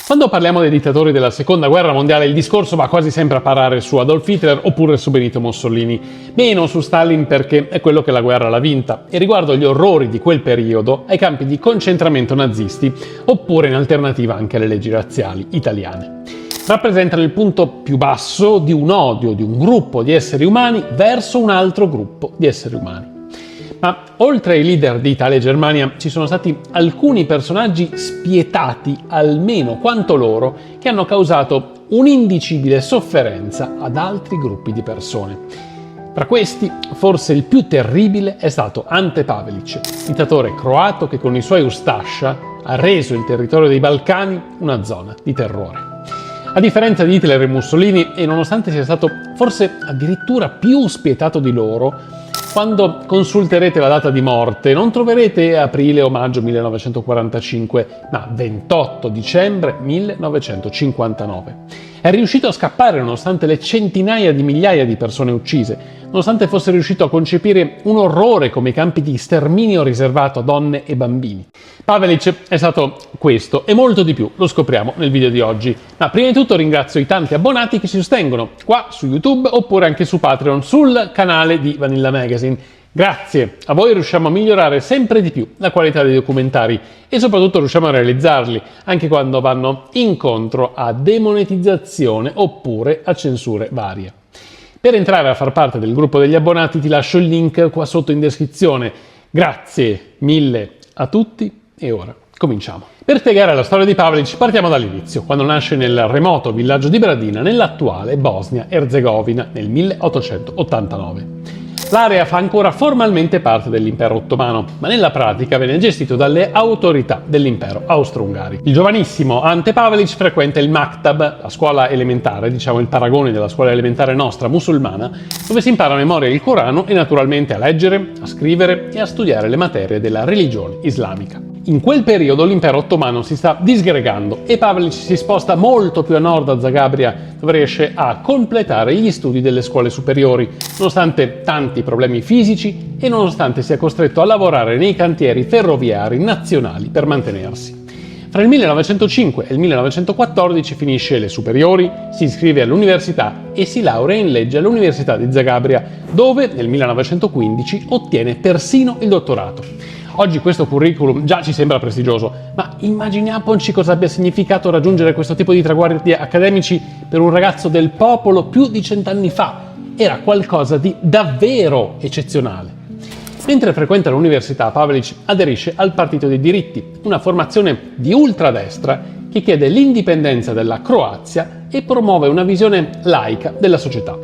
Quando parliamo dei dittatori della seconda guerra mondiale, il discorso va quasi sempre a parare su Adolf Hitler oppure su Benito Mussolini, meno su Stalin perché è quello che la guerra l'ha vinta, e riguardo gli orrori di quel periodo ai campi di concentramento nazisti, oppure in alternativa anche alle leggi razziali italiane. Rappresentano il punto più basso di un odio di un gruppo di esseri umani verso un altro gruppo di esseri umani. Ma oltre ai leader di Italia e Germania ci sono stati alcuni personaggi spietati almeno quanto loro che hanno causato un'indicibile sofferenza ad altri gruppi di persone. Tra questi, forse il più terribile è stato Ante Pavelić, dittatore croato che con i suoi Ustascia ha reso il territorio dei Balcani una zona di terrore. A differenza di Hitler e Mussolini, e nonostante sia stato forse addirittura più spietato di loro, quando consulterete la data di morte non troverete aprile o maggio 1945, ma 28 dicembre 1959. È riuscito a scappare nonostante le centinaia di migliaia di persone uccise, nonostante fosse riuscito a concepire un orrore come i campi di sterminio riservato a donne e bambini. Pavelić è stato questo e molto di più, lo scopriamo nel video di oggi. Ma prima di tutto ringrazio i tanti abbonati che ci sostengono qua su YouTube oppure anche su Patreon sul canale di Vanilla Magazine. Grazie a voi riusciamo a migliorare sempre di più la qualità dei documentari e soprattutto riusciamo a realizzarli anche quando vanno incontro a demonetizzazione oppure a censure varie. Per entrare a far parte del gruppo degli abbonati ti lascio il link qua sotto in descrizione. Grazie mille a tutti e ora cominciamo. Per spiegare la storia di Pavelić partiamo dall'inizio, quando nasce nel remoto villaggio di Bradina nell'attuale Bosnia-Erzegovina nel 1889. L'area fa ancora formalmente parte dell'impero ottomano, ma nella pratica venne gestito dalle autorità dell'impero austro-ungarico. Il giovanissimo Ante Pavelić frequenta il Maktab, la scuola elementare, diciamo il paragone della scuola elementare nostra musulmana, dove si impara a memoria il Corano e naturalmente a leggere, a scrivere e a studiare le materie della religione islamica. In quel periodo l'impero ottomano si sta disgregando e Pavelić si sposta molto più a nord a Zagabria, dove riesce a completare gli studi delle scuole superiori, nonostante tanti problemi fisici e nonostante sia costretto a lavorare nei cantieri ferroviari nazionali per mantenersi. Fra il 1905 e il 1914 finisce le superiori, si iscrive all'università e si laurea in legge all'Università di Zagabria, dove nel 1915 ottiene persino il dottorato. Oggi questo curriculum già ci sembra prestigioso, ma immaginiamoci cosa abbia significato raggiungere questo tipo di traguardi accademici per un ragazzo del popolo più di 100 anni fa. Era qualcosa di davvero eccezionale. Mentre frequenta l'università, Pavelić aderisce al Partito dei Diritti, una formazione di ultradestra che chiede l'indipendenza della Croazia e promuove una visione laica della società.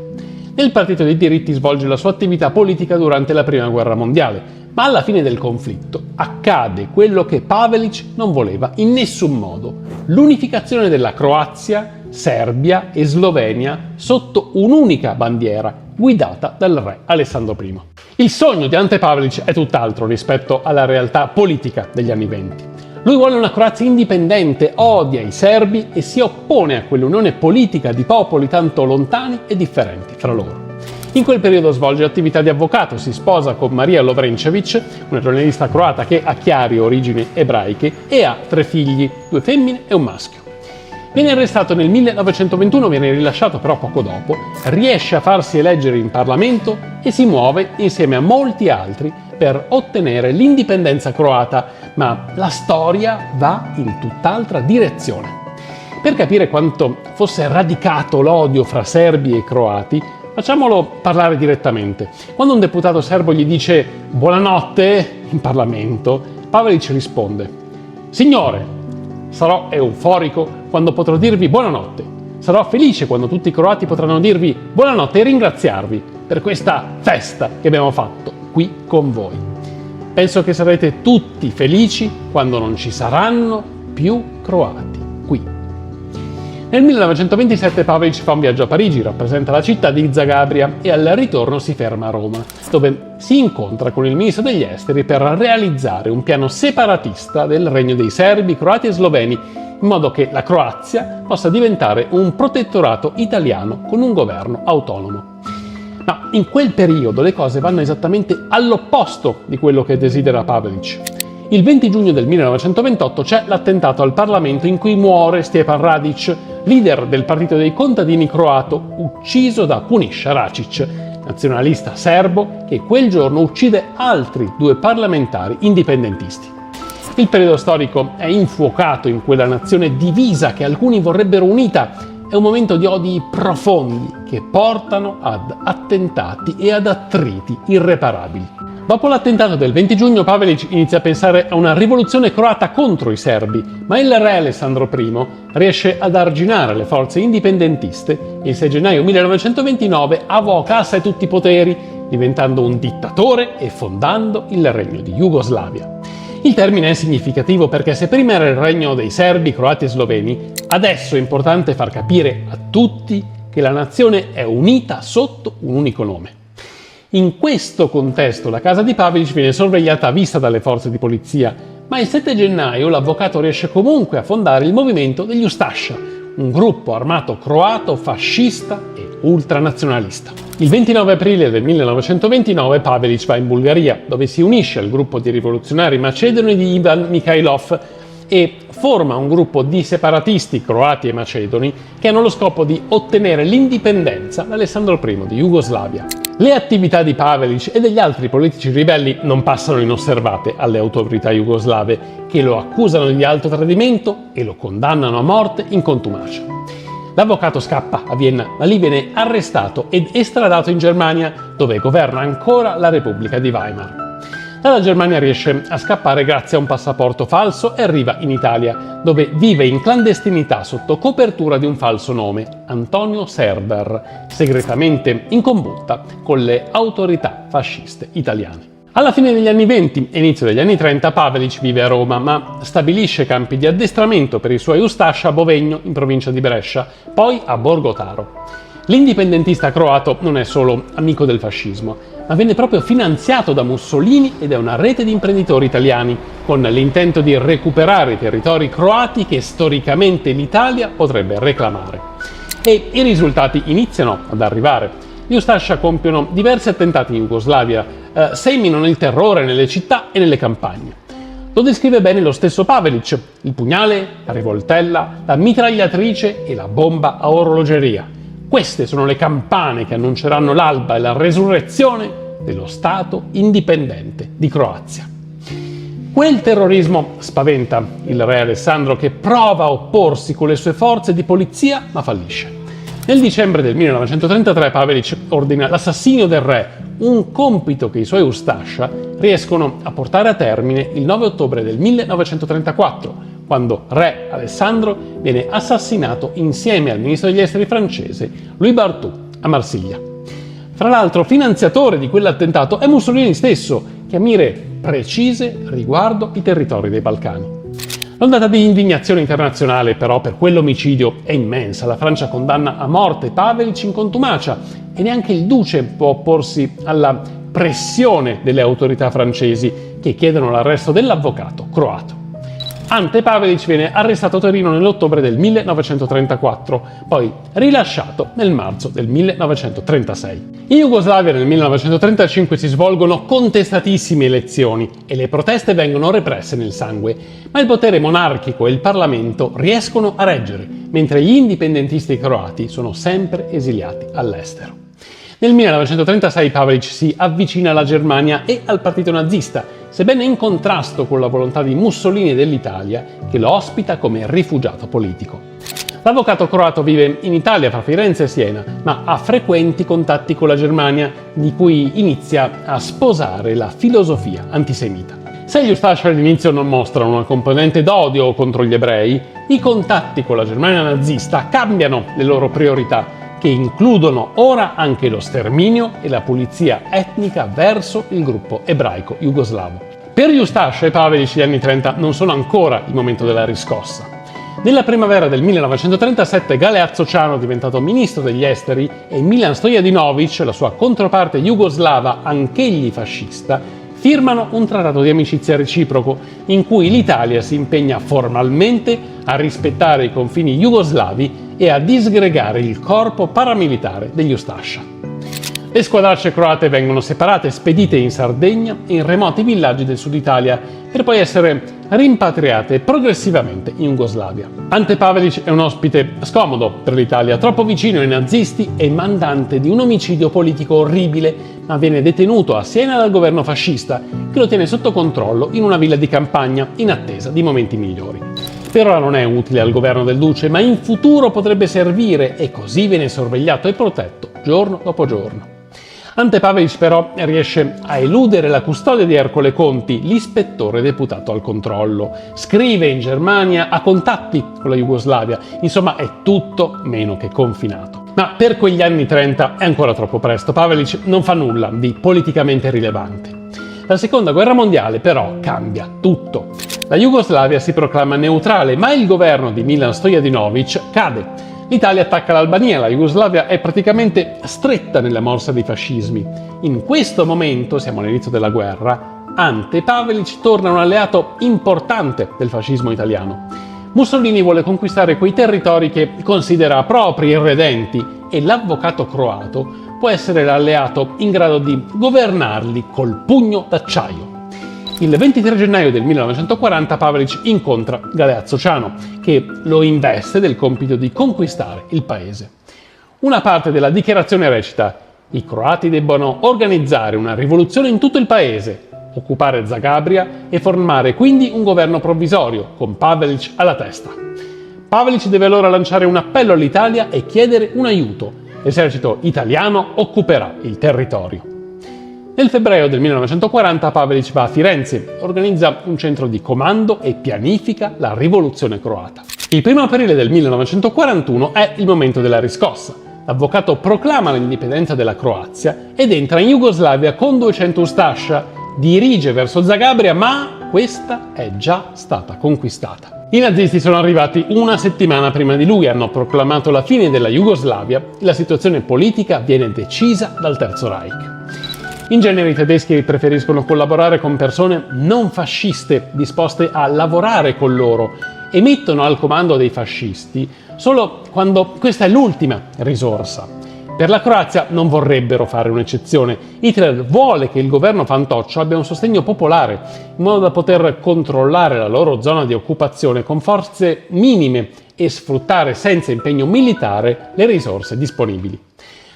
Nel Partito dei Diritti svolge la sua attività politica durante la Prima Guerra Mondiale, ma alla fine del conflitto accade quello che Pavelić non voleva in nessun modo: l'unificazione della Croazia, Serbia e Slovenia sotto un'unica bandiera guidata dal re Alessandro I. Il sogno di Ante Pavelić è tutt'altro rispetto alla realtà politica degli anni '20. Lui vuole una Croazia indipendente, odia i serbi e si oppone a quell'unione politica di popoli tanto lontani e differenti fra loro. In quel periodo svolge attività di avvocato, si sposa con Maria Lovrenčević, una giornalista croata che ha chiare origini ebraiche e ha 3 figli, 2 femmine e un maschio. Viene arrestato nel 1921, viene rilasciato però poco dopo, riesce a farsi eleggere in Parlamento e si muove insieme a molti altri per ottenere l'indipendenza croata, ma la storia va in tutt'altra direzione. Per capire quanto fosse radicato l'odio fra serbi e croati, facciamolo parlare direttamente. Quando un deputato serbo gli dice «buonanotte» in Parlamento, Pavelić risponde «Signore, sarò euforico quando potrò dirvi buonanotte. Sarò felice quando tutti i croati potranno dirvi buonanotte e ringraziarvi per questa festa che abbiamo fatto qui con voi. Penso che sarete tutti felici quando non ci saranno più croati qui». Nel 1927 Pavelić fa un viaggio a Parigi, rappresenta la città di Zagabria e al ritorno si ferma a Roma, dove si incontra con il ministro degli esteri per realizzare un piano separatista del regno dei serbi, croati e sloveni, in modo che la Croazia possa diventare un protettorato italiano con un governo autonomo. Ma in quel periodo le cose vanno esattamente all'opposto di quello che desidera Pavelić. Il 20 giugno del 1928 c'è l'attentato al Parlamento in cui muore Stjepan Radić, leader del partito dei contadini croato, ucciso da Puniša Račić, nazionalista serbo che quel giorno uccide altri 2 parlamentari indipendentisti. Il periodo storico è infuocato in quella nazione divisa che alcuni vorrebbero unita. È un momento di odi profondi che portano ad attentati e ad attriti irreparabili. Dopo l'attentato del 20 giugno, Pavelić inizia a pensare a una rivoluzione croata contro i serbi, ma il re Alessandro I riesce ad arginare le forze indipendentiste e il 6 gennaio 1929 avoca a sé tutti i poteri, diventando un dittatore e fondando il Regno di Jugoslavia. Il termine è significativo perché se prima era il regno dei serbi, croati e sloveni, adesso è importante far capire a tutti che la nazione è unita sotto un unico nome. In questo contesto la casa di Pavelić viene sorvegliata a vista dalle forze di polizia, ma il 7 gennaio l'avvocato riesce comunque a fondare il movimento degli Ustascia, un gruppo armato croato fascista e ultranazionalista. Il 29 aprile del 1929 Pavelić va in Bulgaria, dove si unisce al gruppo di rivoluzionari macedoni di Ivan Mikhailov e forma un gruppo di separatisti croati e macedoni che hanno lo scopo di ottenere l'indipendenza da Alessandro I di Jugoslavia. Le attività di Pavelić e degli altri politici ribelli non passano inosservate alle autorità jugoslave, che lo accusano di alto tradimento e lo condannano a morte in contumacia. L'avvocato scappa a Vienna, ma lì viene arrestato ed estradato in Germania, dove governa ancora la Repubblica di Weimar. Dalla Germania riesce a scappare grazie a un passaporto falso e arriva in Italia, dove vive in clandestinità sotto copertura di un falso nome, Antonio Serber, segretamente in combutta con le autorità fasciste italiane. Alla fine degli anni 20 e inizio degli anni 30 Pavelić vive a Roma, ma stabilisce campi di addestramento per i suoi Ustascia a Bovegno, in provincia di Brescia, poi a Borgotaro. L'indipendentista croato non è solo amico del fascismo, ma venne proprio finanziato da Mussolini ed è una rete di imprenditori italiani, con l'intento di recuperare i territori croati che storicamente l'Italia potrebbe reclamare. E i risultati iniziano ad arrivare. Gli Ustascia compiono diversi attentati in Jugoslavia, seminano il terrore nelle città e nelle campagne. Lo descrive bene lo stesso Pavelić: il pugnale, la rivoltella, la mitragliatrice e la bomba a orologeria. Queste sono le campane che annunceranno l'alba e la resurrezione dello Stato indipendente di Croazia. Quel terrorismo spaventa il re Alessandro, che prova a opporsi con le sue forze di polizia ma fallisce. Nel dicembre del 1933 Pavelić ordina l'assassinio del re, un compito che i suoi Ustascia riescono a portare a termine il 9 ottobre del 1934, quando re Alessandro viene assassinato insieme al ministro degli esteri francese Louis Barthou a Marsiglia. Fra l'altro, finanziatore di quell'attentato è Mussolini stesso, che ha mire precise riguardo i territori dei Balcani. L'ondata di indignazione internazionale però per quell'omicidio è immensa. La Francia condanna a morte Pavelić in contumacia e neanche il duce può opporsi alla pressione delle autorità francesi, che chiedono l'arresto dell'avvocato croato. Ante Pavelić viene arrestato a Torino nell'ottobre del 1934, poi rilasciato nel marzo del 1936. In Jugoslavia nel 1935 si svolgono contestatissime elezioni e le proteste vengono represse nel sangue, ma il potere monarchico e il Parlamento riescono a reggere, mentre gli indipendentisti croati sono sempre esiliati all'estero. Nel 1936 Pavelić si avvicina alla Germania e al partito nazista, sebbene in contrasto con la volontà di Mussolini e dell'Italia, che lo ospita come rifugiato politico. L'avvocato croato vive in Italia fra Firenze e Siena, ma ha frequenti contatti con la Germania, di cui inizia a sposare la filosofia antisemita. Se gli Ustascia all'inizio non mostrano una componente d'odio contro gli ebrei, i contatti con la Germania nazista cambiano le loro priorità, che includono ora anche lo sterminio e la pulizia etnica verso il gruppo ebraico jugoslavo. Per gli Ustascia e Pavelić gli anni 30 non sono ancora il momento della riscossa. Nella primavera del 1937 Galeazzo Ciano, diventato ministro degli esteri, e Milan Stojadinović, la sua controparte jugoslava, anch'egli fascista, firmano un trattato di amicizia reciproco in cui l'Italia si impegna formalmente a rispettare i confini jugoslavi e a disgregare il corpo paramilitare degli Ustascia. Le squadracce croate vengono separate e spedite in Sardegna e in remoti villaggi del sud Italia per poi essere rimpatriate progressivamente in Jugoslavia. Ante Pavelić è un ospite scomodo per l'Italia, troppo vicino ai nazisti e mandante di un omicidio politico orribile, ma viene detenuto a Siena dal governo fascista, che lo tiene sotto controllo in una villa di campagna in attesa di momenti migliori. Per ora non è utile al governo del duce, ma in futuro potrebbe servire e così viene sorvegliato e protetto giorno dopo giorno. Ante Pavelić però riesce a eludere la custodia di Ercole Conti, l'ispettore deputato al controllo. Scrive in Germania, ha contatti con la Jugoslavia, insomma è tutto meno che confinato. Ma per quegli anni 30 è ancora troppo presto, Pavelić non fa nulla di politicamente rilevante. La seconda guerra mondiale però cambia tutto. La Jugoslavia si proclama neutrale, ma il governo di Milan Stojadinović cade. L'Italia attacca l'Albania, la Jugoslavia è praticamente stretta nella morsa dei fascismi. In questo momento, siamo all'inizio della guerra, Ante Pavelić torna un alleato importante del fascismo italiano. Mussolini vuole conquistare quei territori che considera propri e redenti e l'avvocato croato può essere l'alleato in grado di governarli col pugno d'acciaio. Il 23 gennaio del 1940 Pavelić incontra Galeazzo Ciano, che lo investe del compito di conquistare il paese. Una parte della dichiarazione recita: i croati debbono organizzare una rivoluzione in tutto il paese, occupare Zagabria e formare quindi un governo provvisorio, con Pavelić alla testa. Pavelić deve allora lanciare un appello all'Italia e chiedere un aiuto. L'esercito italiano occuperà il territorio. Nel febbraio del 1940 Pavelić va a Firenze, organizza un centro di comando e pianifica la rivoluzione croata. Il 1 aprile del 1941 è il momento della riscossa. L'avvocato proclama l'indipendenza della Croazia ed entra in Jugoslavia con 200 ustascia, dirige verso Zagabria, ma questa è già stata conquistata. I nazisti sono arrivati una settimana prima di lui, hanno proclamato la fine della Jugoslavia e la situazione politica viene decisa dal Terzo Reich. In genere i tedeschi preferiscono collaborare con persone non fasciste, disposte a lavorare con loro, e mettono al comando dei fascisti solo quando questa è l'ultima risorsa. Per la Croazia non vorrebbero fare un'eccezione. Hitler vuole che il governo fantoccio abbia un sostegno popolare, in modo da poter controllare la loro zona di occupazione con forze minime e sfruttare senza impegno militare le risorse disponibili.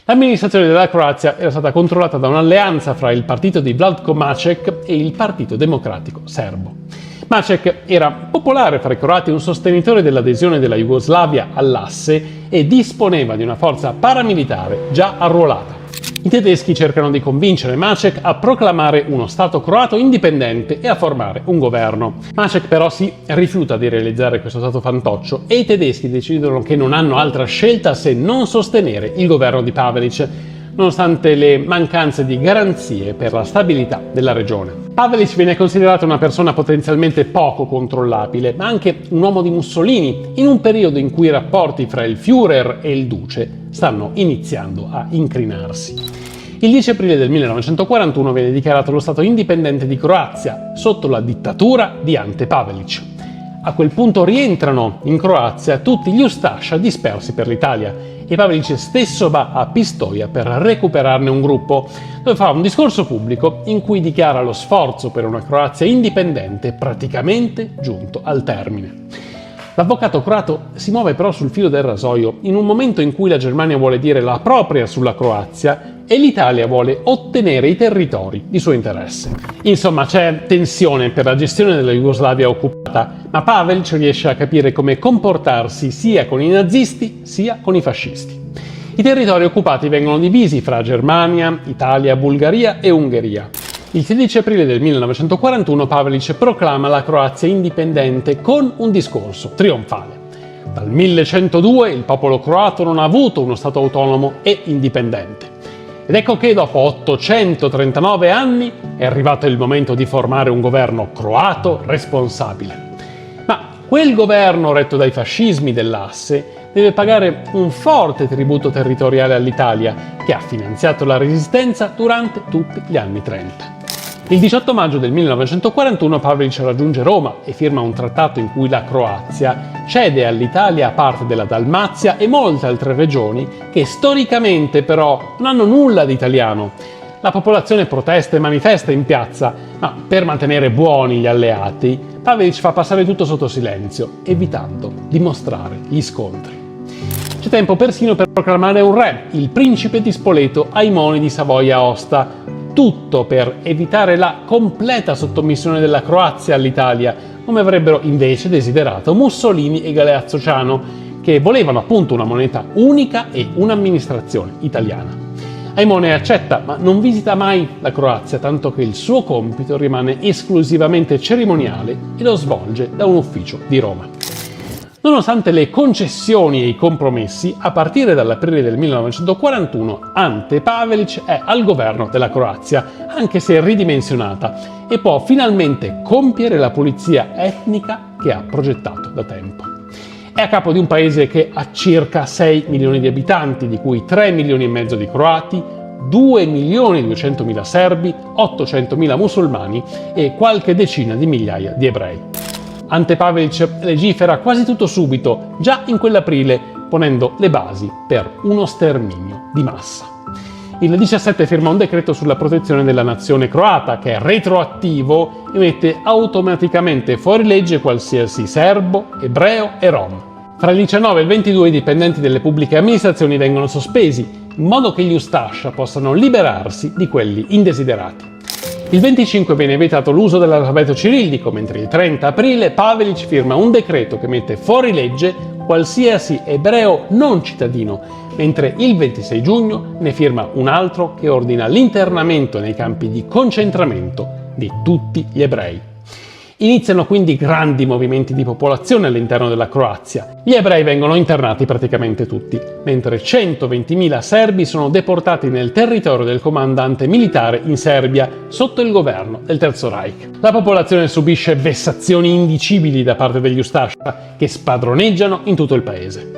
L'amministrazione della Croazia era stata controllata da un'alleanza fra il partito di Vlatko Maček e il Partito Democratico Serbo. Maček era popolare fra i croati, un sostenitore dell'adesione della Jugoslavia all'asse e disponeva di una forza paramilitare già arruolata. I tedeschi cercano di convincere Maček a proclamare uno Stato croato indipendente e a formare un governo. Maček però si rifiuta di realizzare questo Stato fantoccio e i tedeschi decidono che non hanno altra scelta se non sostenere il governo di Pavelić, nonostante le mancanze di garanzie per la stabilità della regione. Pavelić viene considerato una persona potenzialmente poco controllabile, ma anche un uomo di Mussolini, in un periodo in cui i rapporti fra il Führer e il duce stanno iniziando a incrinarsi. Il 10 aprile del 1941 viene dichiarato lo Stato indipendente di Croazia, sotto la dittatura di Ante Pavelić. A quel punto rientrano in Croazia tutti gli ustascia dispersi per l'Italia e Pavelić stesso va a Pistoia per recuperarne un gruppo, dove fa un discorso pubblico in cui dichiara lo sforzo per una Croazia indipendente praticamente giunto al termine. L'avvocato croato si muove però sul filo del rasoio in un momento in cui la Germania vuole dire la propria sulla Croazia e l'Italia vuole ottenere i territori di suo interesse. Insomma, c'è tensione per la gestione della Jugoslavia occupata, ma Pavelić riesce a capire come comportarsi sia con i nazisti sia con i fascisti. I territori occupati vengono divisi fra Germania, Italia, Bulgaria e Ungheria. Il 16 aprile del 1941 Pavelić proclama la Croazia indipendente con un discorso trionfale. Dal 1102 il popolo croato non ha avuto uno Stato autonomo e indipendente. Ed ecco che dopo 839 anni è arrivato il momento di formare un governo croato responsabile. Ma quel governo retto dai fascismi dell'asse deve pagare un forte tributo territoriale all'Italia, che ha finanziato la resistenza durante tutti gli anni 30. Il 18 maggio del 1941 Pavelić raggiunge Roma e firma un trattato in cui la Croazia cede all'Italia parte della Dalmazia e molte altre regioni che storicamente però non hanno nulla di italiano. La popolazione protesta e manifesta in piazza, ma per mantenere buoni gli alleati, Pavelić fa passare tutto sotto silenzio, evitando di mostrare gli scontri. C'è tempo persino per proclamare un re, il principe di Spoleto ai Moni di Savoia-Aosta, tutto per evitare la completa sottomissione della Croazia all'Italia, come avrebbero invece desiderato Mussolini e Galeazzo Ciano, che volevano appunto una moneta unica e un'amministrazione italiana. Aimone accetta, ma non visita mai la Croazia, tanto che il suo compito rimane esclusivamente cerimoniale e lo svolge da un ufficio di Roma. Nonostante le concessioni e i compromessi, a partire dall'aprile del 1941 Ante Pavelić è al governo della Croazia, anche se ridimensionata, e può finalmente compiere la pulizia etnica che ha progettato da tempo. È a capo di un paese che ha circa 6 milioni di abitanti, di cui 3 milioni e mezzo di croati, 2 milioni e 200.000 serbi, 800.000 musulmani e qualche decina di migliaia di ebrei. Ante Pavelić legifera quasi tutto subito, già in quell'aprile, ponendo le basi per uno sterminio di massa. Il 17 firma un decreto sulla protezione della nazione croata, che è retroattivo e mette automaticamente fuori legge qualsiasi serbo, ebreo e rom. Fra il 19 e il 22 i dipendenti delle pubbliche amministrazioni vengono sospesi, in modo che gli Ustascia possano liberarsi di quelli indesiderati. Il 25 viene vietato l'uso dell'alfabeto cirillico, mentre il 30 aprile Pavelić firma un decreto che mette fuori legge qualsiasi ebreo non cittadino, mentre il 26 giugno ne firma un altro che ordina l'internamento nei campi di concentramento di tutti gli ebrei. Iniziano quindi grandi movimenti di popolazione all'interno della Croazia. Gli ebrei vengono internati praticamente tutti, mentre 120.000 serbi sono deportati nel territorio del comandante militare in Serbia, sotto il governo del Terzo Reich. La popolazione subisce vessazioni indicibili da parte degli Ustascia, che spadroneggiano in tutto il paese.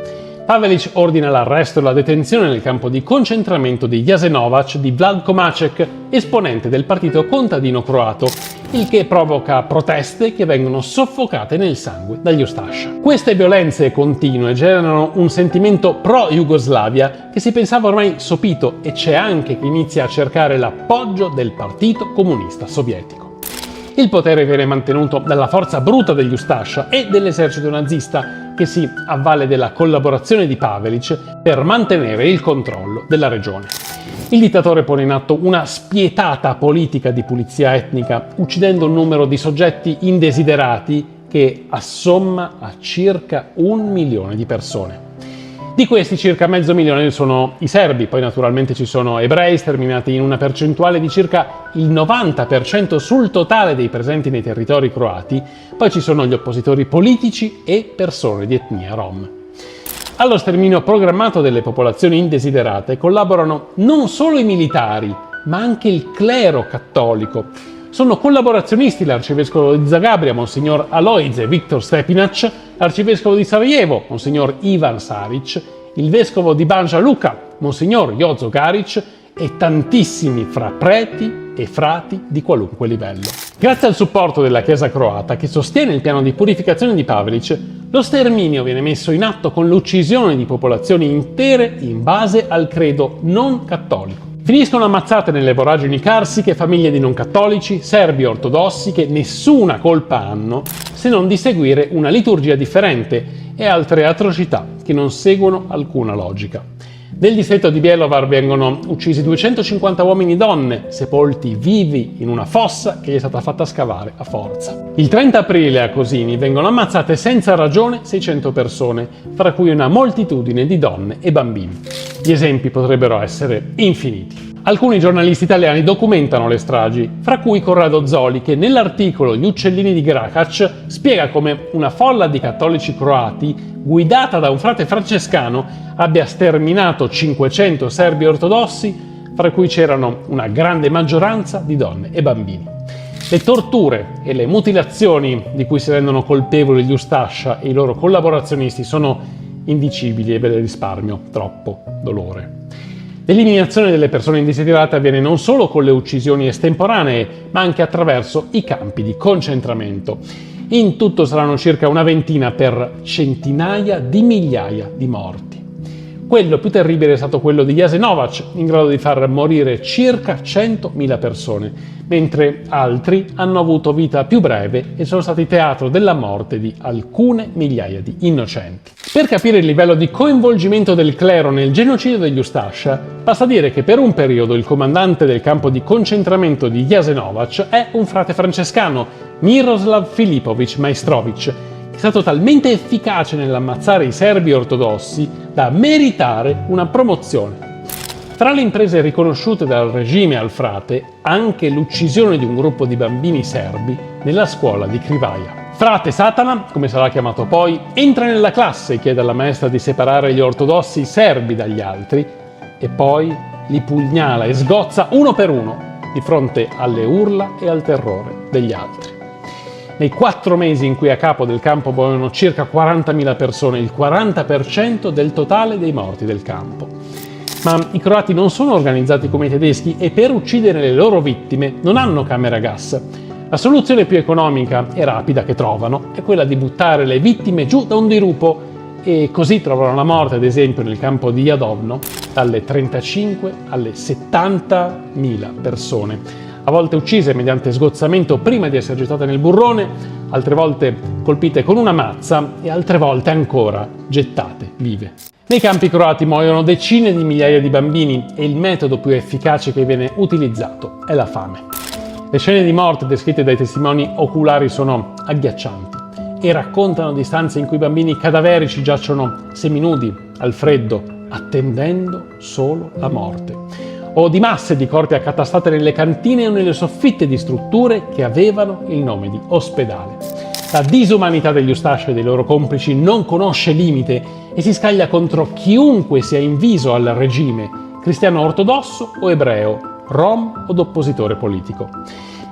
Pavelić ordina l'arresto e la detenzione nel campo di concentramento di Jasenovac di Vlatko Maček, esponente del partito contadino croato, il che provoca proteste che vengono soffocate nel sangue dagli Ustascia. Queste violenze continue generano un sentimento pro-Jugoslavia che si pensava ormai sopito, e c'è anche chi inizia a cercare l'appoggio del Partito Comunista Sovietico. Il potere viene mantenuto dalla forza bruta degli Ustascia e dell'esercito nazista, che si avvale della collaborazione di Pavelić per mantenere il controllo della regione. Il dittatore pone in atto una spietata politica di pulizia etnica, uccidendo un numero di soggetti indesiderati che assomma a circa 1 milione di persone. Di questi circa 500.000 sono i serbi, poi naturalmente ci sono ebrei sterminati in una percentuale di circa il 90% sul totale dei presenti nei territori croati, poi ci sono gli oppositori politici e persone di etnia rom. Allo sterminio programmato delle popolazioni indesiderate collaborano non solo i militari, ma anche il clero cattolico. Sono collaborazionisti l'arcivescovo di Zagabria, Monsignor Alojze Viktor Stepinac, l'arcivescovo di Sarajevo, Monsignor Ivan Saric, il vescovo di Banja Luka, Monsignor Jozo Garic, e tantissimi fra preti e frati di qualunque livello. Grazie al supporto della Chiesa croata, che sostiene il piano di purificazione di Pavelić, lo sterminio viene messo in atto con l'uccisione di popolazioni intere in base al credo non cattolico. Finiscono ammazzate nelle voragini carsiche famiglie di non cattolici, serbi ortodossi che nessuna colpa hanno se non di seguire una liturgia differente, e altre atrocità che non seguono alcuna logica. Nel distretto di Bjelovar vengono uccisi 250 uomini e donne, sepolti vivi in una fossa che gli è stata fatta scavare a forza. Il 30 aprile a Cosini vengono ammazzate senza ragione 600 persone, fra cui una moltitudine di donne e bambini. Gli esempi potrebbero essere infiniti. Alcuni giornalisti italiani documentano le stragi, fra cui Corrado Zoli, che nell'articolo Gli uccellini di Grahac spiega come una folla di cattolici croati, guidata da un frate francescano, abbia sterminato 500 serbi ortodossi, fra cui c'erano una grande maggioranza di donne e bambini. Le torture e le mutilazioni di cui si rendono colpevoli gli Ustascia e i loro collaborazionisti sono indicibili e ve le risparmio, troppo dolore. L'eliminazione delle persone indesiderate avviene non solo con le uccisioni estemporanee, ma anche attraverso i campi di concentramento. In tutto saranno circa una ventina per centinaia di migliaia di morti. Quello più terribile è stato quello di Jasenovac, in grado di far morire circa 100.000 persone, mentre altri hanno avuto vita più breve e sono stati teatro della morte di alcune migliaia di innocenti. Per capire il livello di coinvolgimento del clero nel genocidio degli Ustascia, basta dire che per un periodo il comandante del campo di concentramento di Jasenovac è un frate francescano, Miroslav Filipovic Maestrovic, è stato talmente efficace nell'ammazzare i serbi ortodossi da meritare una promozione. Tra le imprese riconosciute dal regime al frate, anche l'uccisione di un gruppo di bambini serbi nella scuola di Krivaja. Frate Satana, come sarà chiamato poi, entra nella classe e chiede alla maestra di separare gli ortodossi serbi dagli altri e poi li pugnala e sgozza uno per uno di fronte alle urla e al terrore degli altri. Nei 4 mesi in cui a capo del campo muoiono circa 40.000 persone, il 40% del totale dei morti del campo. Ma i croati non sono organizzati come i tedeschi e per uccidere le loro vittime non hanno camere a gas. La soluzione più economica e rapida che trovano è quella di buttare le vittime giù da un dirupo e così trovano la morte, ad esempio nel campo di Jadovno, dalle 35 alle 70.000 persone. A volte uccise mediante sgozzamento prima di essere gettate nel burrone, altre volte colpite con una mazza e altre volte ancora gettate vive. Nei campi croati muoiono decine di migliaia di bambini e il metodo più efficace che viene utilizzato è la fame. Le scene di morte descritte dai testimoni oculari sono agghiaccianti e raccontano di stanze in cui bambini cadaverici giacciono seminudi, al freddo, attendendo solo la morte. O di masse di corpi accatastate nelle cantine o nelle soffitte di strutture che avevano il nome di ospedale. La disumanità degli Ustascia e dei loro complici non conosce limite e si scaglia contro chiunque sia inviso al regime, cristiano ortodosso o ebreo, rom o oppositore politico.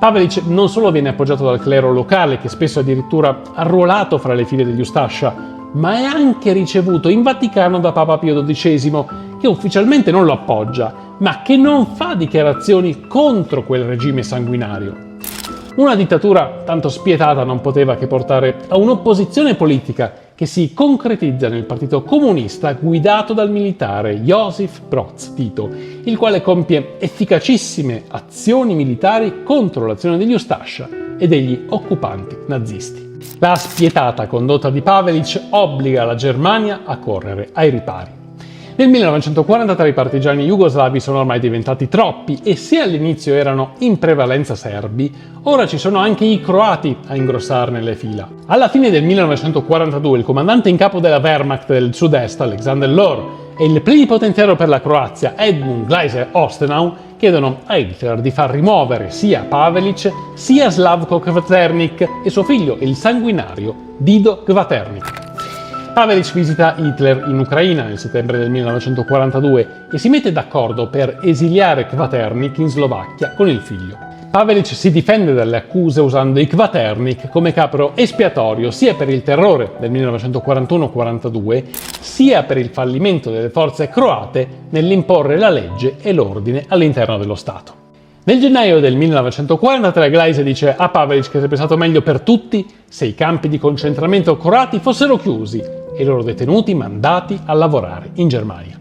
Pavelic non solo viene appoggiato dal clero locale, che spesso è addirittura arruolato fra le file degli Ustascia, ma è anche ricevuto in Vaticano da Papa Pio XII, che ufficialmente non lo appoggia, ma che non fa dichiarazioni contro quel regime sanguinario. Una dittatura tanto spietata non poteva che portare a un'opposizione politica che si concretizza nel Partito Comunista guidato dal militare Josip Broz Tito, il quale compie efficacissime azioni militari contro l'azione degli Ustascia e degli occupanti nazisti. La spietata condotta di Pavelic obbliga la Germania a correre ai ripari. Nel 1943 i partigiani jugoslavi sono ormai diventati troppi e se all'inizio erano in prevalenza serbi, ora ci sono anche i croati a ingrossarne le fila. Alla fine del 1942 il comandante in capo della Wehrmacht del sud-est, Alexander Lohr, e il plenipotenziario per la Croazia, Edmund Gleiser-Ostenau, chiedono a Hitler di far rimuovere sia Pavelic sia Slavko Kvaternik e suo figlio, il sanguinario Dido Kvaternik. Pavelic visita Hitler in Ucraina nel settembre del 1942 e si mette d'accordo per esiliare Kvaternik in Slovacchia con il figlio. Pavelic si difende dalle accuse usando i Kvaternik come capro espiatorio sia per il terrore del 1941-42 sia per il fallimento delle forze croate nell'imporre la legge e l'ordine all'interno dello Stato. Nel gennaio del 1943 Gleiser dice a Pavelic che sarebbe stato meglio per tutti se i campi di concentramento croati fossero chiusi e i loro detenuti mandati a lavorare in Germania.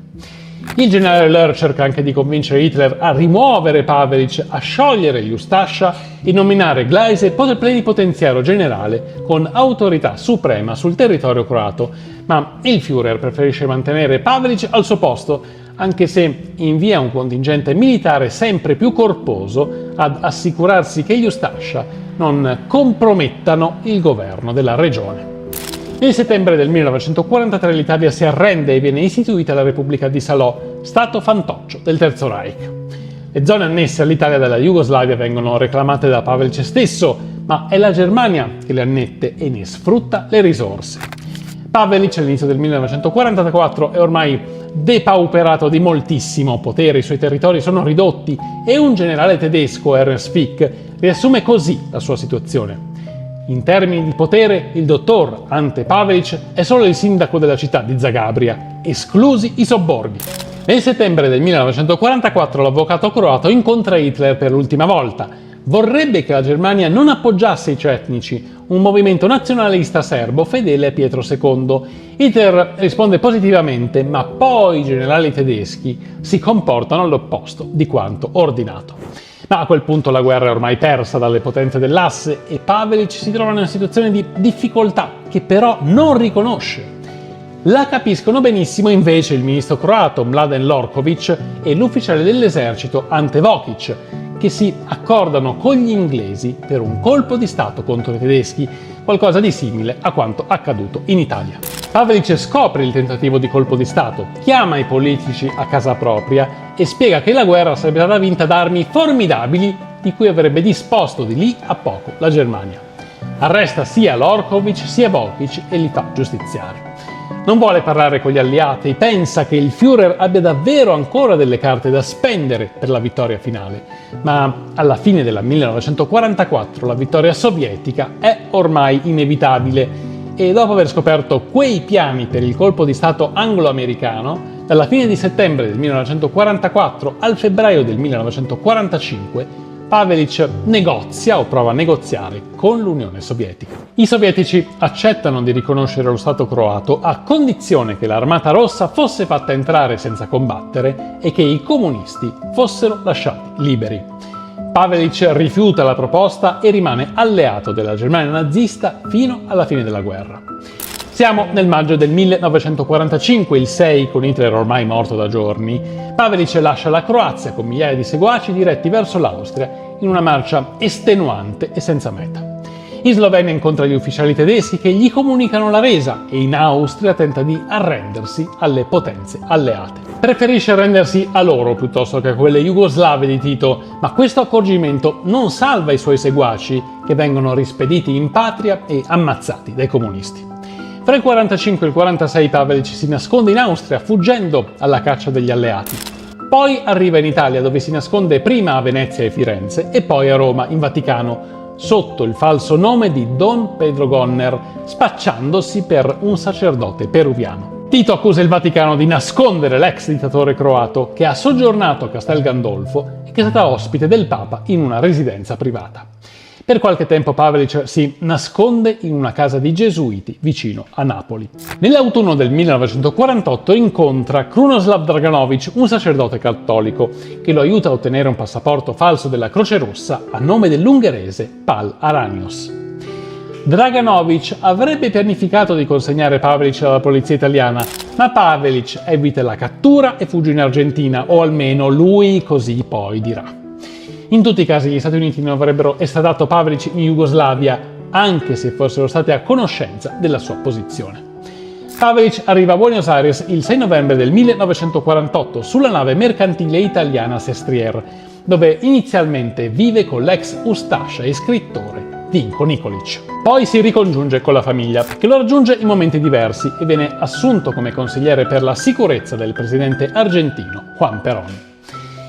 Il generale Lohr cerca anche di convincere Hitler a rimuovere Pavelic, a sciogliere gli Ustascia e nominare Gleiser plenipotenziario generale con autorità suprema sul territorio croato, ma il Führer preferisce mantenere Pavelic al suo posto, anche se invia un contingente militare sempre più corposo ad assicurarsi che gli Ustascia non compromettano il governo della regione. Nel settembre del 1943 l'Italia si arrende e viene istituita la Repubblica di Salò, stato fantoccio del Terzo Reich. Le zone annesse all'Italia dalla Jugoslavia vengono reclamate da Pavelic stesso, ma è la Germania che le annette e ne sfrutta le risorse. Pavelic all'inizio del 1944 è ormai depauperato di moltissimo potere, i suoi territori sono ridotti e un generale tedesco, Ernst Fick, riassume così la sua situazione. In termini di potere, il dottor Ante Pavelic è solo il sindaco della città di Zagabria, esclusi i sobborghi. Nel settembre del 1944 l'avvocato croato incontra Hitler per l'ultima volta. Vorrebbe che la Germania non appoggiasse i cetnici, un movimento nazionalista serbo fedele a Pietro II. Hitler risponde positivamente, ma poi i generali tedeschi si comportano all'opposto di quanto ordinato. Ma a quel punto la guerra è ormai persa dalle potenze dell'asse e Pavelić si trova in una situazione di difficoltà che però non riconosce. La capiscono benissimo invece il ministro croato Mladen Lorković e l'ufficiale dell'esercito Ante Vokić, che si accordano con gli inglesi per un colpo di stato contro i tedeschi, qualcosa di simile a quanto accaduto in Italia. Pavelić scopre il tentativo di colpo di stato, chiama i politici a casa propria e spiega che la guerra sarebbe stata vinta da armi formidabili di cui avrebbe disposto di lì a poco la Germania. Arresta sia Lorković sia Vokić e li fa giustiziare. Non vuole parlare con gli alleati, pensa che il Führer abbia davvero ancora delle carte da spendere per la vittoria finale, ma alla fine del 1944 la vittoria sovietica è ormai inevitabile e dopo aver scoperto quei piani per il colpo di stato anglo-americano, dalla fine di settembre del 1944 al febbraio del 1945 Pavelić negozia o prova a negoziare con l'Unione Sovietica. I sovietici accettano di riconoscere lo Stato croato a condizione che l'Armata Rossa fosse fatta entrare senza combattere e che i comunisti fossero lasciati liberi. Pavelić rifiuta la proposta e rimane alleato della Germania nazista fino alla fine della guerra. Siamo nel maggio del 1945, il 6, con Hitler ormai morto da giorni. Pavelić lascia la Croazia con migliaia di seguaci diretti verso l'Austria in una marcia estenuante e senza meta. In Slovenia incontra gli ufficiali tedeschi che gli comunicano la resa e in Austria tenta di arrendersi alle potenze alleate. Preferisce arrendersi a loro piuttosto che a quelle jugoslave di Tito, ma questo accorgimento non salva i suoi seguaci che vengono rispediti in patria e ammazzati dai comunisti. Fra il 45 e il 46 Pavelić si nasconde in Austria fuggendo alla caccia degli alleati. Poi arriva in Italia dove si nasconde prima a Venezia e Firenze e poi a Roma, in Vaticano, sotto il falso nome di Don Pedro Gonner, spacciandosi per un sacerdote peruviano. Tito accusa il Vaticano di nascondere l'ex dittatore croato che ha soggiornato a Castel Gandolfo e che è stata ospite del Papa in una residenza privata. Per qualche tempo Pavelić si nasconde in una casa di gesuiti vicino a Napoli. Nell'autunno del 1948 incontra Krunoslav Draganović, un sacerdote cattolico, che lo aiuta a ottenere un passaporto falso della Croce Rossa a nome dell'ungherese Pál Aranyos. Draganović avrebbe pianificato di consegnare Pavelić alla polizia italiana, ma Pavelić evita la cattura e fugge in Argentina, o almeno lui così poi dirà. In tutti i casi gli Stati Uniti non avrebbero estradato Pavelić in Jugoslavia, anche se fossero stati a conoscenza della sua posizione. Pavelić arriva a Buenos Aires il 6 novembre del 1948 sulla nave mercantile italiana Sestriere, dove inizialmente vive con l'ex ustascia e scrittore Vinko Nikolić. Poi si ricongiunge con la famiglia, che lo raggiunge in momenti diversi e viene assunto come consigliere per la sicurezza del presidente argentino Juan Perón.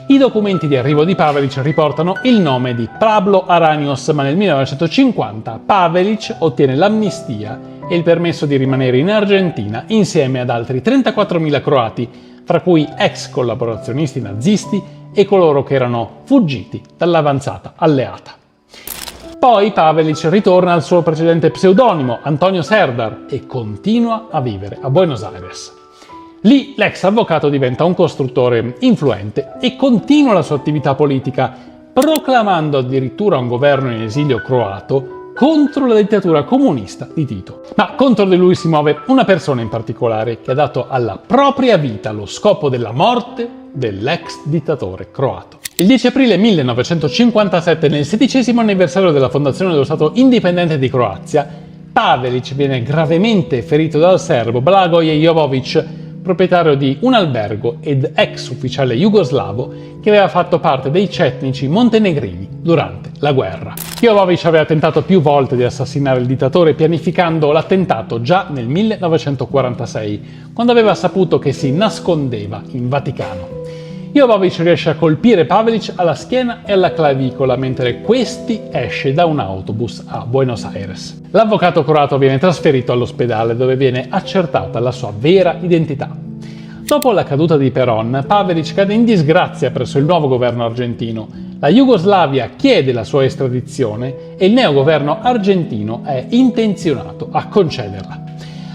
I documenti di arrivo di Pavelić riportano il nome di Pablo Aranyos, ma nel 1950 Pavelić ottiene l'amnistia e il permesso di rimanere in Argentina insieme ad altri 34.000 croati, fra cui ex collaborazionisti nazisti e coloro che erano fuggiti dall'avanzata alleata. Poi Pavelić ritorna al suo precedente pseudonimo, Antonio Serdar, e continua a vivere a Buenos Aires. Lì l'ex avvocato diventa un costruttore influente e continua la sua attività politica, proclamando addirittura un governo in esilio croato contro la dittatura comunista di Tito. Ma contro di lui si muove una persona in particolare che ha dato alla propria vita lo scopo della morte dell'ex dittatore croato. Il 10 aprile 1957, nel 16° anniversario della fondazione dello Stato indipendente di Croazia, Pavelić viene gravemente ferito dal serbo Blagoj Jovović, proprietario di un albergo ed ex ufficiale jugoslavo che aveva fatto parte dei cetnici montenegrini durante la guerra. Jovović aveva tentato più volte di assassinare il dittatore pianificando l'attentato già nel 1946, quando aveva saputo che si nascondeva in Vaticano. Jovović riesce a colpire Pavelić alla schiena e alla clavicola mentre questi esce da un autobus a Buenos Aires. L'avvocato croato viene trasferito all'ospedale dove viene accertata la sua vera identità. Dopo la caduta di Perón, Pavelić cade in disgrazia presso il nuovo governo argentino. La Jugoslavia chiede la sua estradizione e il neogoverno argentino è intenzionato a concederla.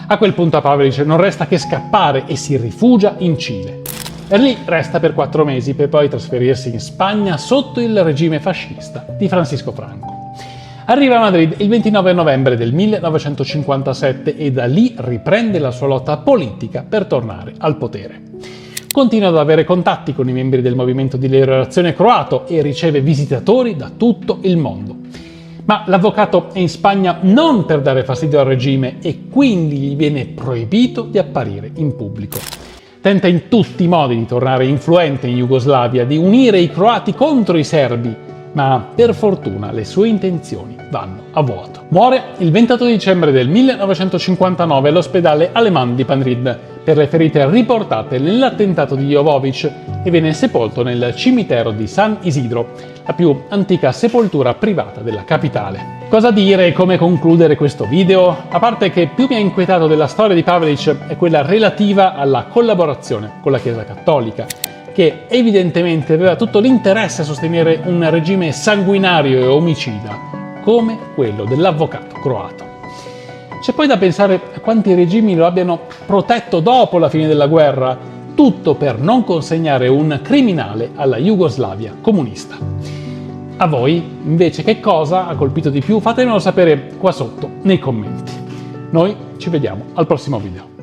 A quel punto a Pavelic non resta che scappare e si rifugia in Cile. E lì resta per 4 mesi per poi trasferirsi in Spagna sotto il regime fascista di Francisco Franco. Arriva a Madrid il 29 novembre del 1957 e da lì riprende la sua lotta politica per tornare al potere. Continua ad avere contatti con i membri del movimento di liberazione croato e riceve visitatori da tutto il mondo. Ma l'avvocato è in Spagna non per dare fastidio al regime e quindi gli viene proibito di apparire in pubblico. Tenta in tutti i modi di tornare influente in Jugoslavia, di unire i croati contro i serbi, ma per fortuna le sue intenzioni vanno a vuoto. Muore il 28 dicembre del 1959 all'ospedale Alemán di Madrid per le ferite riportate nell'attentato di Jovovic e viene sepolto nel cimitero di San Isidro, la più antica sepoltura privata della capitale. Cosa dire e come concludere questo video? A parte che più mi ha inquietato della storia di Pavelic è quella relativa alla collaborazione con la Chiesa Cattolica, che evidentemente aveva tutto l'interesse a sostenere un regime sanguinario e omicida come quello dell'avvocato croato. C'è poi da pensare a quanti regimi lo abbiano protetto dopo la fine della guerra, tutto per non consegnare un criminale alla Jugoslavia comunista. A voi, invece, che cosa ha colpito di più? Fatemelo sapere qua sotto nei commenti. Noi ci vediamo al prossimo video.